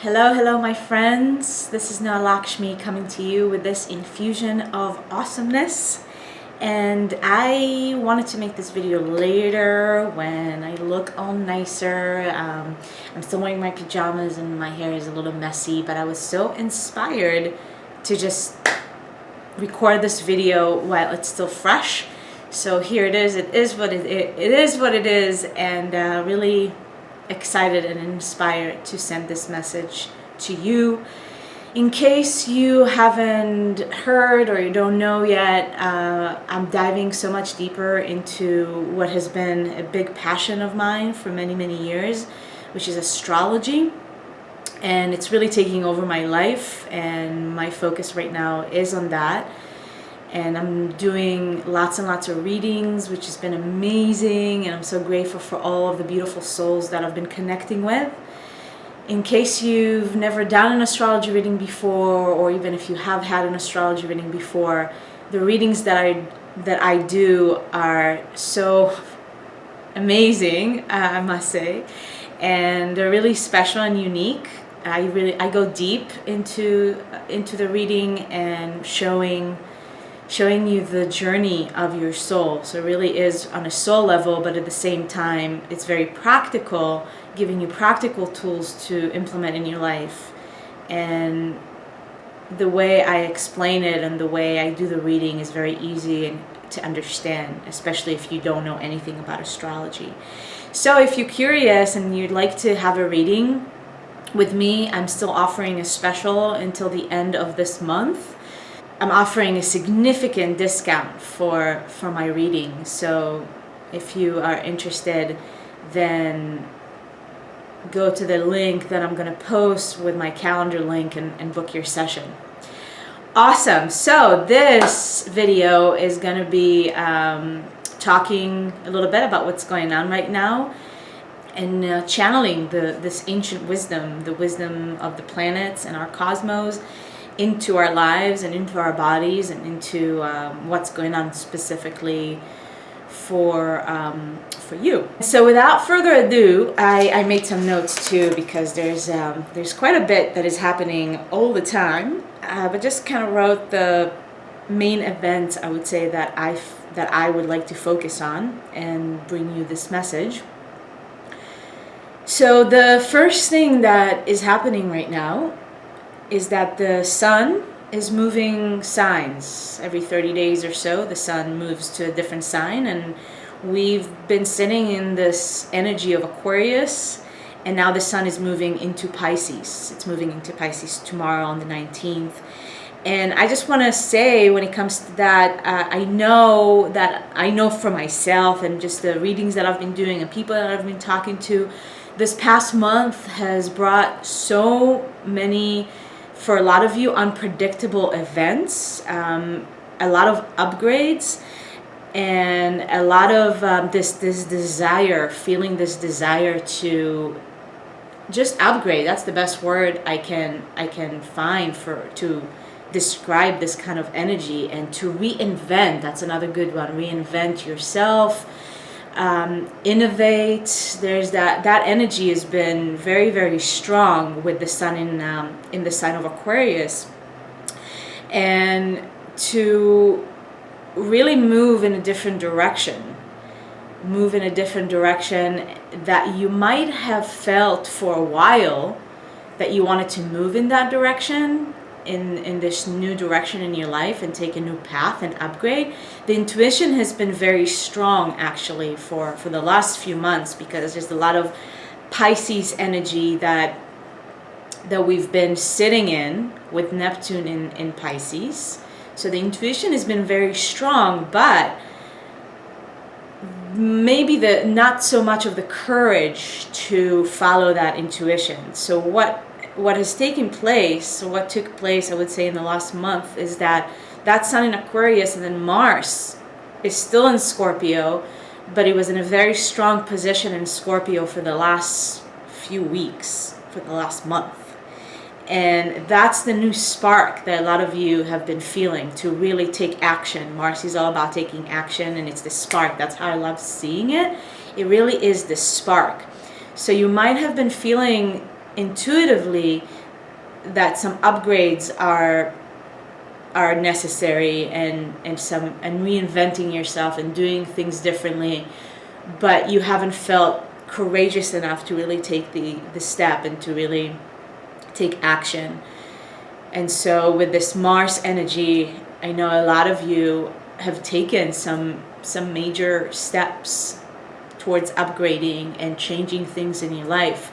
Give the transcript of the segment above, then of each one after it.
Hello, my friends. This is now Lakshmi coming to you with this infusion of awesomeness. And I wanted to make this video later when I look all nicer. I'm still wearing my pajamas and my hair is a little messy, but I was so inspired to just record this video while it's still fresh. So here it is. It is what it is, and really excited and inspired to send this message to you. In case you haven't heard or you don't know yet, I'm diving so much deeper into what has been a big passion of mine for many years, which is astrology. And it's really taking over my life, and my focus right now is on that. And I'm doing lots and lots of readings, which has been amazing, and I'm so grateful for all of the beautiful souls that I've been connecting with. In case you've never done an astrology reading before, or even if you have had an astrology reading before, the readings that I do are so amazing, I must say, and they're really special and unique. I go deep into the reading and showing you the journey of your soul. So it really is on a soul level, but at the same time, it's very practical, giving you practical tools to implement in your life. And the way I explain it and the way I do the reading is very easy to understand, especially if you don't know anything about astrology. So if you're curious and you'd like to have a reading with me, I'm still offering a special until the end of this month. I'm offering a significant discount for my reading. So if you are interested, then go to the link that I'm going to post with my calendar link and book your session. Awesome. So this video is going to be talking a little bit about what's going on right now, and channeling this ancient wisdom, the wisdom of the planets and our cosmos, into our lives and into our bodies, and into what's going on specifically for you. So without further ado, I made some notes too, because there's quite a bit that is happening all the time, but just kind of wrote the main events, I would say, that I would like to focus on and bring you this message. So the first thing that is happening right now is that the sun is moving signs. Every 30 days or so, the sun moves to a different sign, and we've been sitting in this energy of Aquarius, and now the sun is moving into Pisces. It's moving into Pisces tomorrow on the 19th. And I just want to say, when it comes to that, I know for myself, and just the readings that I've been doing and people that I've been talking to, this past month has brought so many, for a lot of you, unpredictable events, a lot of upgrades, and a lot of this desire, feeling this desire to just upgrade. That's the best word I can find to describe this kind of energy, and to reinvent. That's another good one. Reinvent yourself, innovate. There's that energy has been very strong with the sun in the sign of Aquarius, and to really move in a different direction that you might have felt for a while that you wanted to move in that direction, in this new direction in your life, and take a new path and upgrade. The intuition has been very strong, actually, for the last few months, because there's a lot of Pisces energy that we've been sitting in with Neptune in Pisces. So the intuition has been very strong, but maybe not so much of the courage to follow that intuition. So what has taken place, or what took place, I would say, in the last month, is that sun in Aquarius, and then Mars is still in Scorpio, but it was in a very strong position in Scorpio for the last few weeks, for the last month. And that's the new spark that a lot of you have been feeling, to really take action. Mars is all about taking action, and it's the spark. That's how I love seeing it. It really is the spark. So you might have been feeling intuitively that some upgrades are necessary, and reinventing yourself and doing things differently, but you haven't felt courageous enough to really take the step and to really take action. And so with this Mars energy, I know a lot of you have taken some major steps towards upgrading and changing things in your life.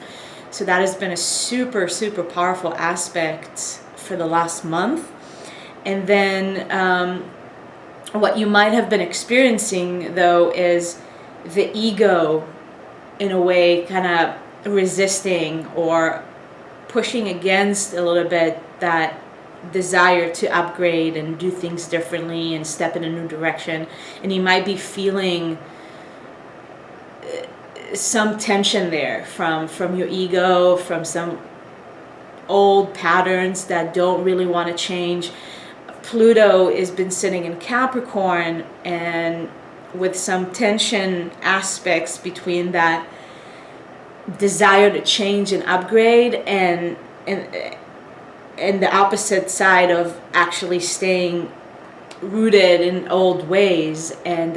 So that has been a super, super powerful aspect for the last month. And then what you might have been experiencing, though, is the ego, in a way, kind of resisting or pushing against a little bit that desire to upgrade and do things differently and step in a new direction. And you might be feeling some tension there from your ego, from some old patterns that don't really want to change. Pluto has been sitting in Capricorn, and with some tension aspects between that desire to change and upgrade and the opposite side of actually staying rooted in old ways. And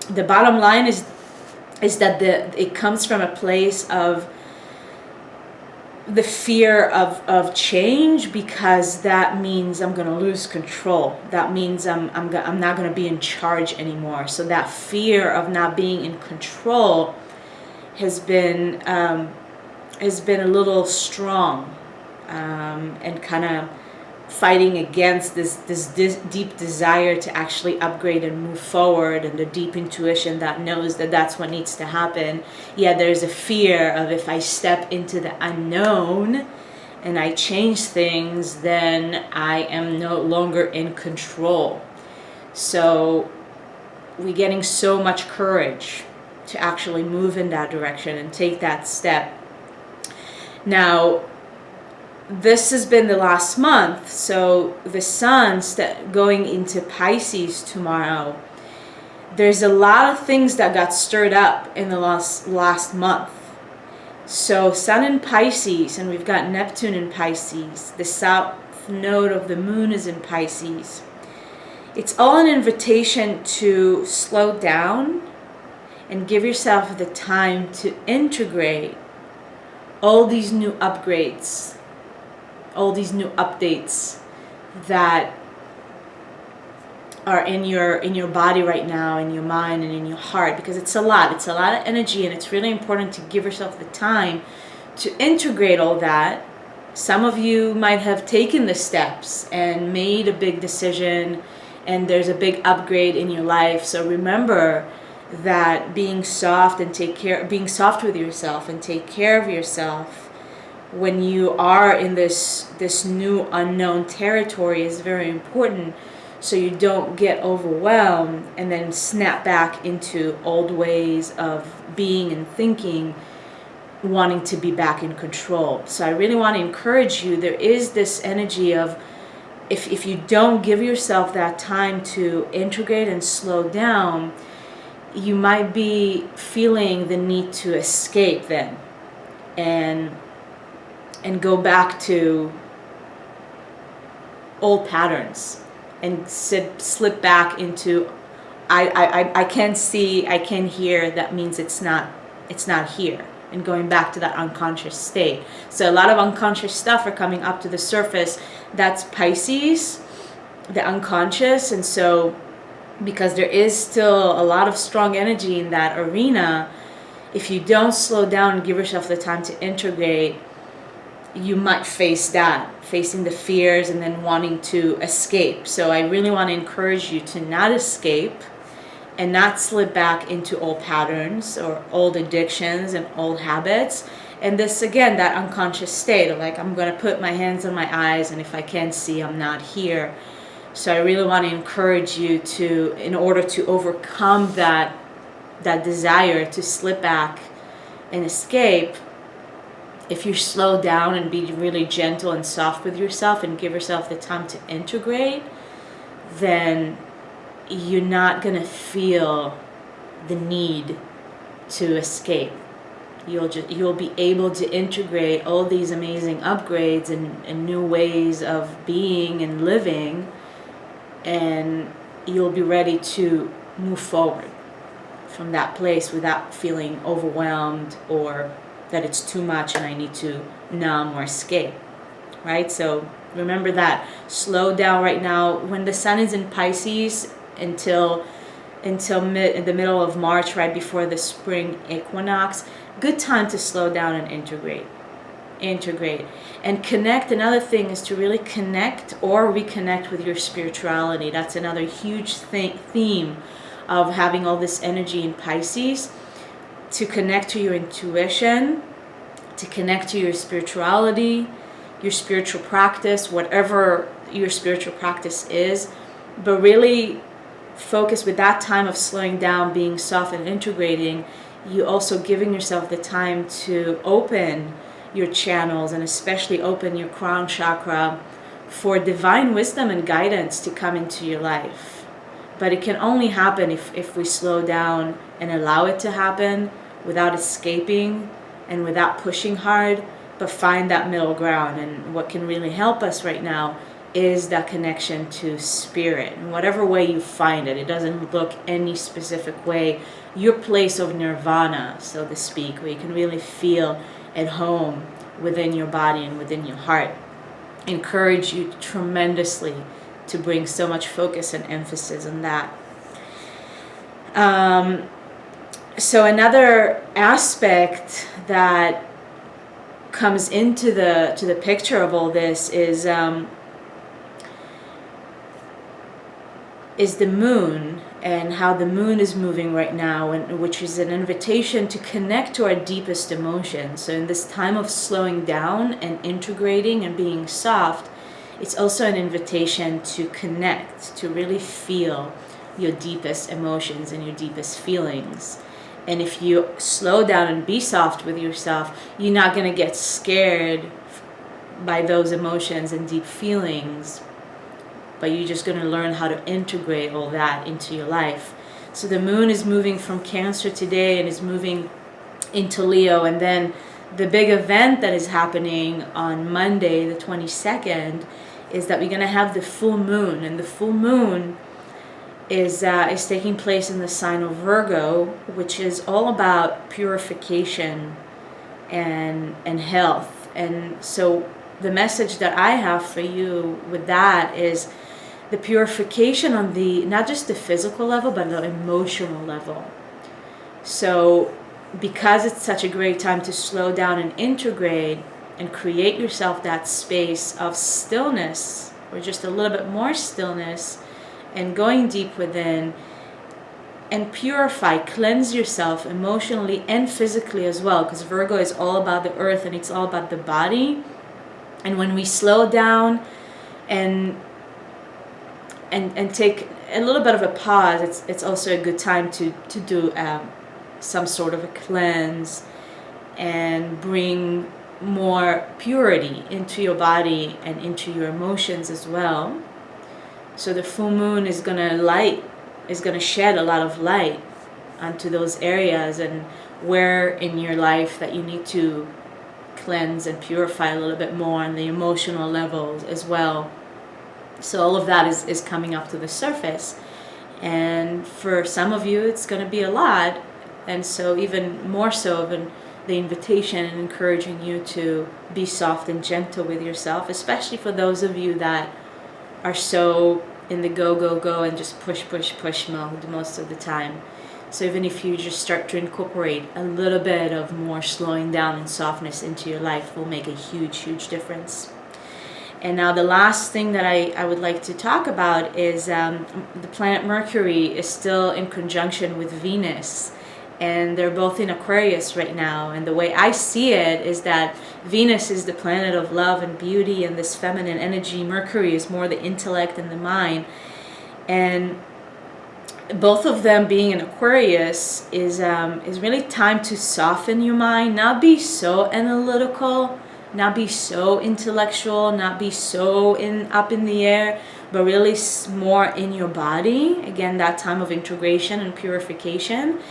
the bottom line is that it comes from a place of the fear of change, because that means I'm going to lose control. That means I'm not going to be in charge anymore. So that fear of not being in control has been a little strong, and kind of fighting against this deep desire to actually upgrade and move forward, and the deep intuition that knows that that's what needs to happen. Yeah, there's a fear of, if I step into the unknown and I change things, then I am no longer in control. So we're getting so much courage to actually move in that direction and take that step. Now, this has been the last month, so the sun's going into Pisces tomorrow. There's a lot of things that got stirred up in the last month. So sun in Pisces, and we've got Neptune in Pisces. The south node of the moon is in Pisces. It's all an invitation to slow down and give yourself the time to integrate all these new upgrades, all these new updates that are in your body right now, in your mind and in your heart, because it's a lot of energy, and it's really important to give yourself the time to integrate all that. Some of you might have taken the steps and made a big decision, and there's a big upgrade in your life. So remember that being soft with yourself and take care of yourself when you are in this new unknown territory is very important, so you don't get overwhelmed and then snap back into old ways of being and thinking, wanting to be back in control. So I really want to encourage you. There is this energy of, if you don't give yourself that time to integrate and slow down, you might be feeling the need to escape then and go back to old patterns and slip back into I can't see, I can hear, that means it's not here, and going back to that unconscious state. So a lot of unconscious stuff are coming up to the surface. That's Pisces, the unconscious. And so because there is still a lot of strong energy in that arena, if you don't slow down and give yourself the time to integrate, you might facing the fears and then wanting to escape. So I really want to encourage you to not escape and not slip back into old patterns or old addictions and old habits. And this, again, that unconscious state of like, I'm going to put my hands on my eyes, and if I can't see, I'm not here. So I really want to encourage you to, in order to overcome that desire to slip back and escape, if you slow down and be really gentle and soft with yourself and give yourself the time to integrate, then you're not going to feel the need to escape. You'll be able to integrate all these amazing upgrades and new ways of being and living, and you'll be ready to move forward from that place without feeling overwhelmed or that it's too much and I need to numb or escape, right? So remember that. Slow down right now. When the sun is in Pisces until in the middle of March, right before the spring equinox, good time to slow down and integrate and connect. Another thing is to really connect or reconnect with your spirituality. That's another huge theme of having all this energy in Pisces, to connect to your intuition, to connect to your spirituality, your spiritual practice, whatever your spiritual practice is, but really focus with that time of slowing down, being soft and integrating. You also giving yourself the time to open your channels and especially open your crown chakra for divine wisdom and guidance to come into your life. But it can only happen if we slow down and allow it to happen without escaping and without pushing hard, but find that middle ground. And what can really help us right now is that connection to spirit. In whatever way you find it, it doesn't look any specific way. Your place of nirvana, so to speak, where you can really feel at home within your body and within your heart. Encourage you tremendously to bring so much focus and emphasis on that. So another aspect that comes into the picture of all this is the moon, and how the moon is moving right now, and which is an invitation to connect to our deepest emotions. So in this time of slowing down and integrating and being soft, it's also an invitation to connect, to really feel your deepest emotions and your deepest feelings. And if you slow down and be soft with yourself, you're not going to get scared by those emotions and deep feelings, but you're just going to learn how to integrate all that into your life. So the moon is moving from Cancer today and is moving into Leo. And then the big event that is happening on Monday, the 22nd, is that we're going to have the full moon. And the full moon is taking place in the sign of Virgo, which is all about purification and health. And so the message that I have for you with that is the purification on the, not just the physical level, but the emotional level. So because it's such a great time to slow down and integrate and create yourself that space of stillness, or just a little bit more stillness, and going deep within and purify, cleanse yourself emotionally and physically as well, because Virgo is all about the earth and it's all about the body. And when we slow down and take a little bit of a pause, it's also a good time to do some sort of a cleanse and bring more purity into your body and into your emotions as well. So the full moon is going to shed a lot of light onto those areas and where in your life that you need to cleanse and purify a little bit more on the emotional levels as well. So all of that is coming up to the surface. And for some of you, it's going to be a lot. And so even more so than the invitation and encouraging you to be soft and gentle with yourself, especially for those of you that are so in the go and just push mode most of the time. So even if you just start to incorporate a little bit of more slowing down and softness into your life, will make a huge difference. And now the last thing that I would like to talk about is the planet Mercury is still in conjunction with Venus. And they're both in Aquarius right now. And the way I see it is that Venus is the planet of love and beauty and this feminine energy. Mercury is more the intellect and the mind. And both of them being in Aquarius is really time to soften your mind, not be so analytical, not be so intellectual, not be so up in the air, but really more in your body. Again, that time of integration and purification.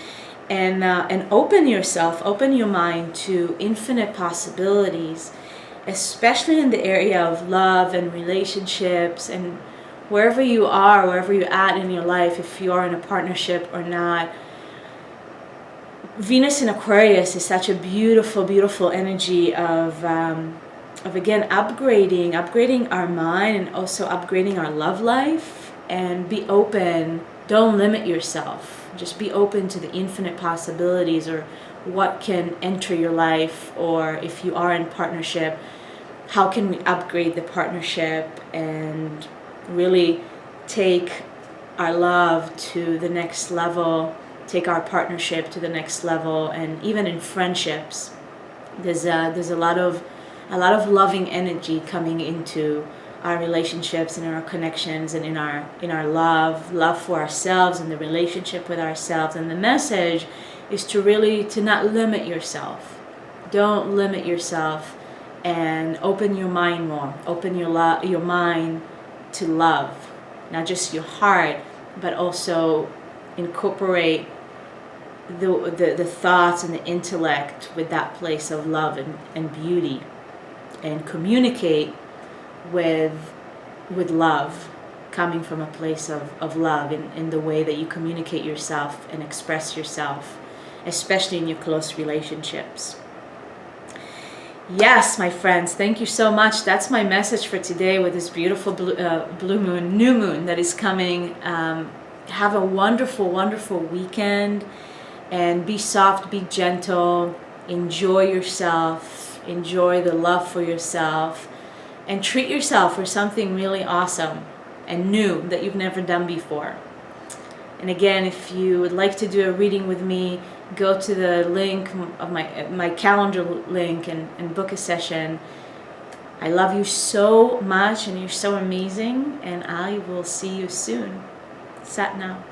and open yourself, open your mind to infinite possibilities, especially in the area of love and relationships, and wherever you are, wherever you're at in your life, if you are in a partnership or not. Venus in Aquarius is such a beautiful, beautiful energy of again, upgrading our mind, and also upgrading our love life. And be open. Don't limit yourself. Just be open to the infinite possibilities, or what can enter your life, or if you are in partnership, how can we upgrade the partnership and really take our love to the next level, take our partnership to the next level. And even in friendships, there's a lot of loving energy coming into our relationships and our connections, and in our love for ourselves and the relationship with ourselves. And the message is to not limit yourself. Don't limit yourself, and open your mind more. Open your mind to love, not just your heart, but also incorporate the thoughts and the intellect with that place of love and beauty, and communicate with love, coming from a place of love in the way that you communicate yourself and express yourself, especially in your close relationships. Yes, my friends, thank you so much. That's my message for today with this beautiful new moon that is coming. Have a wonderful, wonderful weekend, and be soft, be gentle, enjoy yourself, enjoy the love for yourself, and treat yourself for something really awesome and new that you've never done before. And again, if you would like to do a reading with me, go to the link of my calendar link and book a session. I love you so much, and you're so amazing, and I will see you soon. Sat now.